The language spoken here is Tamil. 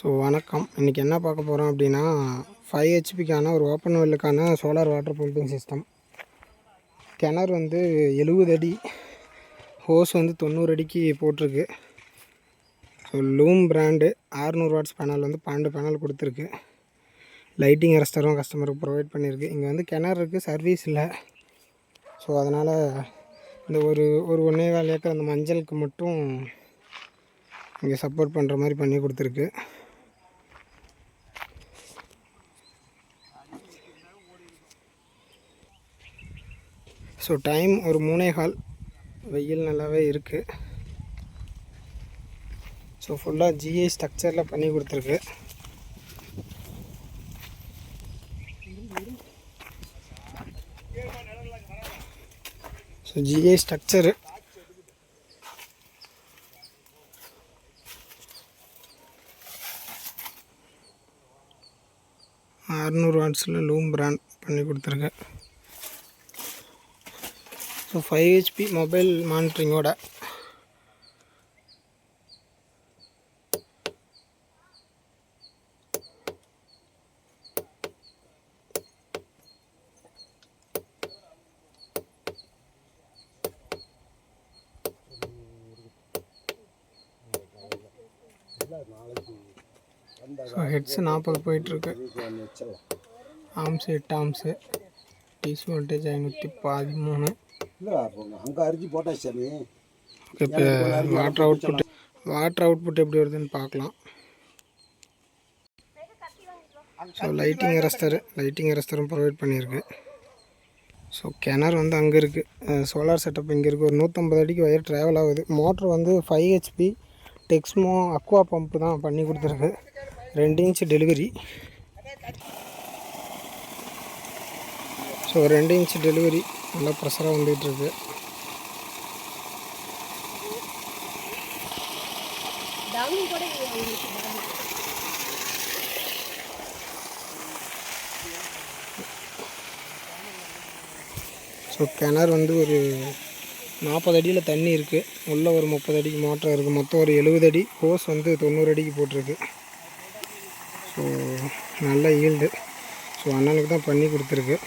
ஸோ வணக்கம். இன்றைக்கி என்ன பார்க்க போகிறோம் அப்படின்னா 5 ஹெச்பிக்கான ஒரு ஓப்பன் வெல்லுக்கான சோலார் வாட்டர் பம்பிங் சிஸ்டம். கிணறு வந்து 70 அடி, ஹோஸ் வந்து 90 அடிக்கு போட்டிருக்கு. So Loom brand 600 watts panel வந்து 12 பேனல் கொடுத்துருக்கு. லைட்டிங் அரஸ்டரும் கஸ்டமருக்கு ப்ரொவைட் பண்ணியிருக்கு. இங்கே வந்து கிணறு இருக்குது, சர்வீஸ் இல்லை. ஸோ அதனால் இந்த ஒரு 1.25 ஏக்கர் அந்த மஞ்சளுக்கு மட்டும் இங்கே சப்போர்ட் பண்ணுற மாதிரி பண்ணி கொடுத்துருக்கு. ஸோ டைம் ஒரு 3:15, வெயில் நல்லாவே இருக்குது. ஸோ ஃபுல்லாக ஜிஐ ஸ்ட்ரக்சரில் பண்ணி கொடுத்துருக்கு. ஸோ ஜிஐ ஸ்ட்ரக்சரு 600 வாட்ஸில் லூம் பிராண்ட் பண்ணி கொடுத்துருக்கு. ஸோ 5 ஹெச்பி மொபைல் மானிட்டரிங்கோட ஸோ ஹெட்ஸு 40 போயிட்டுருக்கு. Amps 8 amps, DC voltage 513. Okay, இப்போ வாட்டர் அவுட்புட் எப்படி வருதுன்னு பார்க்கலாம். ஸோ லைட்டிங் அரஸ்டரும் ப்ரொவைட் பண்ணியிருக்கு. ஸோ கிணறு வந்து அங்கே இருக்குது, சோலார் செட்டப் இங்கே இருக்குது. ஒரு 150 அடிக்கு வயர் ட்ராவல் ஆகுது. மோட்ரு வந்து 5 ஹெச்பி டெக்ஸ்மோ அக்வா பம்ப்பு தான் பண்ணி கொடுத்துருக்கு. 2 inch delivery. So 2 inch delivery நல்லா ப்ரெஷராக வந்துகிட்ருக்கு. ஸோ கிணறு வந்து ஒரு 40 அடியில் தண்ணி இருக்குது. உள்ளே ஒரு 30 அடிக்கு மோட்டர் இருக்குது. மொத்தம் ஒரு 70 அடி. ஹோஸ் வந்து 90 அடிக்கு போட்டிருக்கு. ஸோ நல்ல ஈல்டு. ஸோ அண்ணனுக்கு தான் பண்ணி கொடுத்துருக்கு.